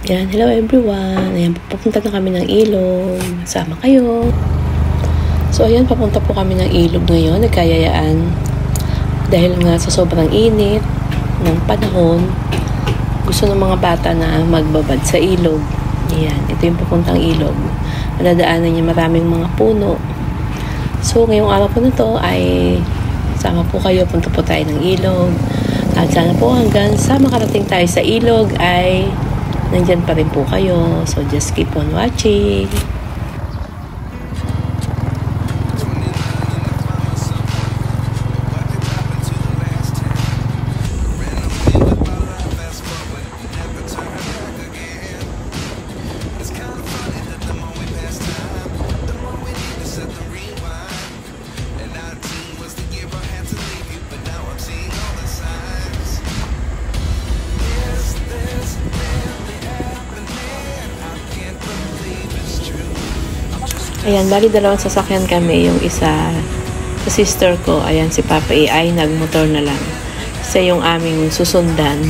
Yan, hello everyone. Ayan, papunta na kami ng ilog. Sama kayo. So, ayan, papunta po kami ng ilog ngayon. Nagkayayaan. Dahil nga sa sobrang init ng panahon, gusto ng mga bata na magbabad sa ilog. Ayan, ito yung papuntang ilog. Nadadaanan niya maraming mga puno. So, ngayong araw po na to ay sama po kayo. Punta po tayo ng ilog. At sana po hanggang sa makarating tayo sa ilog ay nandyan pa rin po kayo. So, just keep on watching. Ayan, bali dalawang sasakyan kami. Yung isa sa sister ko, ayan si Papa ay nagmotor na lang. Isa yung aming susundan.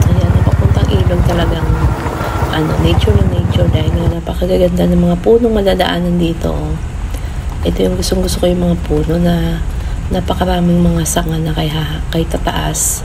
Ayan, napapuntang ilog talagang nature na nature dahil nga napakagaganda ng mga punong madadaanan dito. Ito yung gustong-gusto ko yung mga puno na napakaraming mga sanga na kay tataas.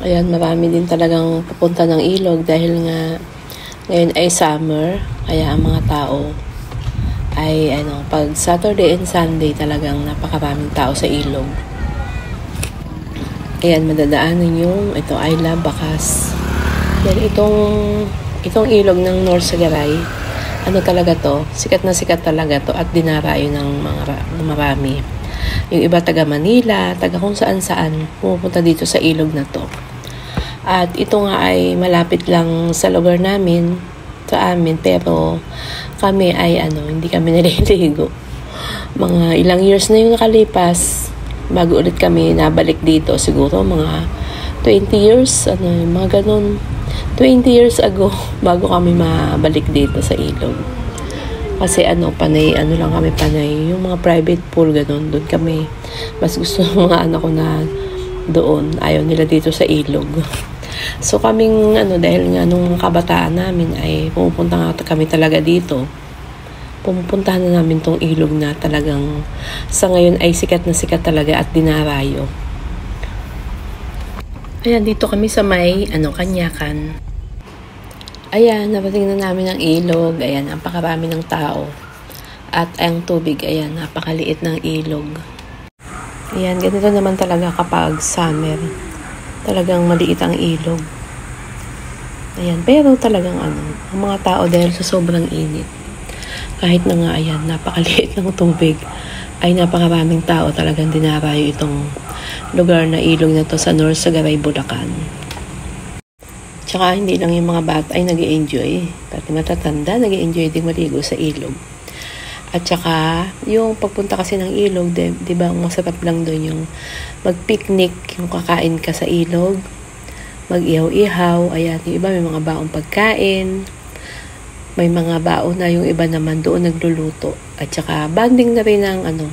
Ayan, marami din talagang papunta ng ilog dahil nga ngayon ay summer, kaya ang mga tao ay pag Saturday and Sunday talagang napakaraming tao sa ilog. Ayan, madadaanan yung ito Ayla Bacas. Yan, itong ilog ng North Sagaray, talaga to, sikat na sikat talaga to at dinarayo ng marami. Yung iba taga Manila, taga kung saan-saan pumupunta dito sa ilog na to. At ito nga ay malapit lang sa lugar namin, sa amin, pero kami ay hindi kami naliligo. Mga ilang years na yung nakalipas bago ulit kami nabalik dito. Siguro mga 20 years, mga ganun. 20 years ago bago kami mabalik dito sa ilog. Kasi panay, lang kami panay. Yung mga private pool, ganun, doon kami. Mas gusto ng mga anak ko na doon. Ayaw nila dito sa ilog. So kaming, dahil nga nung kabataan namin ay pumupunta nga kami talaga dito. Pumupuntahan na namin tong ilog na talagang sa ngayon ay sikat na sikat talaga at dinarayo. Ayan, dito kami sa may, Kanyakan. Ayan, narating na namin ang ilog. Ayan, napakarami ng tao. At ang tubig, ayan, napakaliit ng ilog. Ayan, ganito naman talaga kapag summer. Talagang maliit ang ilog. Ayan, pero talagang ang mga tao dahil sa sobrang init. Kahit na nga, ayan, napakaliit ng tubig, ay napakaraming tao talagang dinarayo itong lugar na ilog na to sa North Sagaray, Bulacan. Tsaka hindi lang yung mga bata ay nag-i-enjoy. Pati matatanda, nag-i-enjoy din maligo sa ilog. At tsaka, yung pagpunta kasi ng ilog, di ba, masarap lang doon yung mag-picnic, yung kakain ka sa ilog, mag-ihaw-ihaw, ayan, yung iba may mga baong pagkain, may mga baon na yung iba naman doon nagluluto. At tsaka, banding na rin ng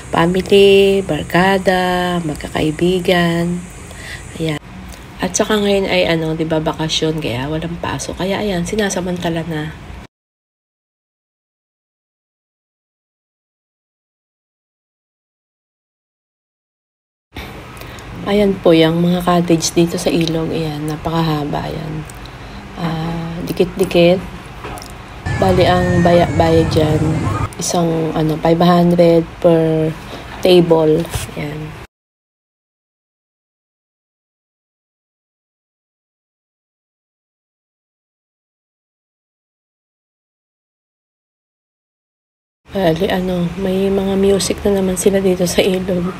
family, barkada, magkakaibigan, ayan. At saka ngayon ay di ba, bakasyon, kaya walang pasok. Kaya ayan, sinasamantala na. Ayan po yung mga cottage dito sa ilog. Ayan, napakahaba yan. Dikit-dikit. Bali ang bayad dyan, isang 500 per table. Ayan. Bali may mga music na naman sila dito sa ilog.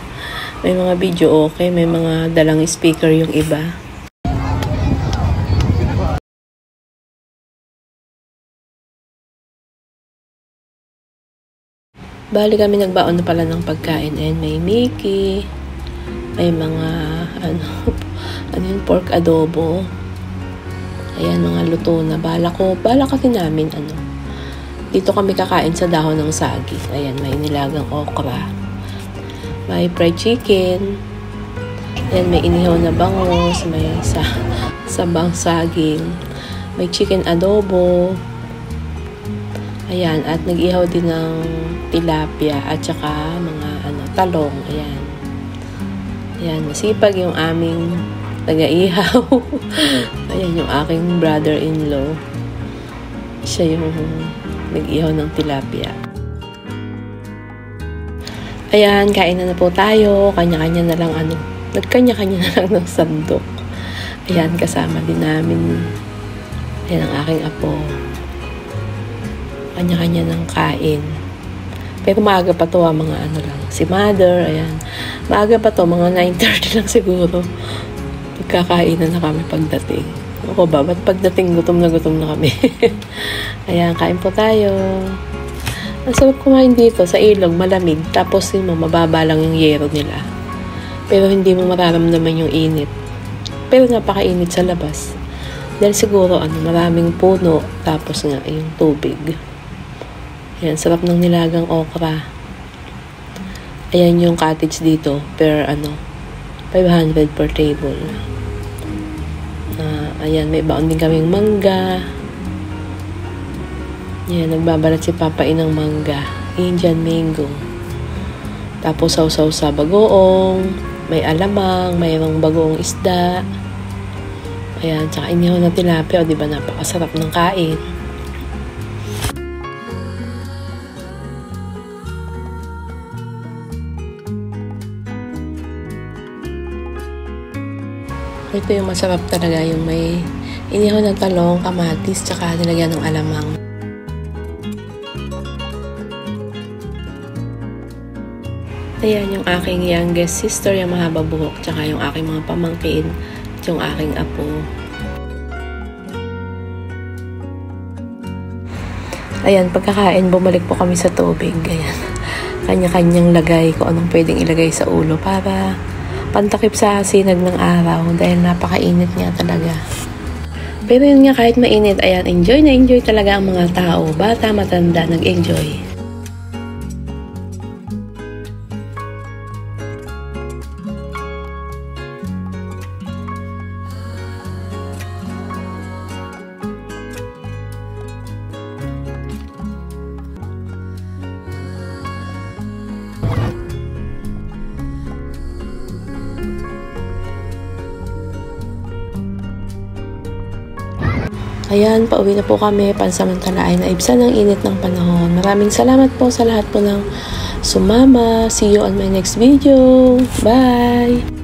May mga video okay, may mga dalang speaker yung iba. Bali kami nagbaon na pala ng pagkain, and may Mickey, may mga pork adobo. Ayan, mga luto na. Bala kasi namin dito kami kakain sa dahon ng saging. Ayan, may nilagang okra. May fried chicken. Ayan, may inihaw na bangus. May sabang saging. May chicken adobo. Ayan, at nag-ihaw din ng tilapia at saka mga talong. Ayan. Ayan, masipag yung aming taga-ihaw. Ayan, yung aking brother-in-law. Siya yung nag-ihaw ng tilapia. Ayan, kain na po tayo. Kanya-kanya na lang nagkanya-kanya na lang ng sandok. Ayan, kasama din namin. Ayan ang aking apo. Kanya-kanya ng kain. Pero maaga pa to mga lang. Si mother, ayan. Maaga pa to, mga 9:30 lang siguro. Magkakainan na kami pagdating. Ako ba? Ba't pagdating gutom na kami? Ayan, kain po tayo. Ang sarap kumain dito sa ilog, malamig. Tapos mababa lang yung yero nila. Pero hindi mo mararamdaman yung init. Pero napakainit sa labas. Dahil siguro maraming puno. Tapos nga yung tubig. Ayan, sarap ng nilagang okra. Ayan yung cottage dito. Per 500 per table. Ayan, may baon din kaming mangga. Ayan, nagbabalat si Papa ng mangga. Indian mango. Tapos sausaw sa bagoong. May alamang, mayroong bagoong isda. Ayan, tsaka inihaw na tilapia. O, diba, napakasarap ng kain. Ito yung masarap talaga, yung may inihaw ng talong, kamatis, tsaka nilagyan ng alamang. Ayan yung aking youngest sister, yung mahaba buhok, tsaka yung aking mga pamangkin, at yung aking apo. Ayan, pagkakain, bumalik po kami sa tubig. Ayan, kanya-kanyang lagay kung anong pwedeng ilagay sa ulo para pantakip sa sinag ng araw dahil napakainit nga talaga. Pero yun nga, kahit mainit, ayan, enjoy na enjoy talaga ang mga tao. Bata, matanda, nag-enjoy. Ayan, pauwi na po kami. Pansamantala ay naibsan ang init ng panahon. Maraming salamat po sa lahat po ng sumama. See you on my next video. Bye!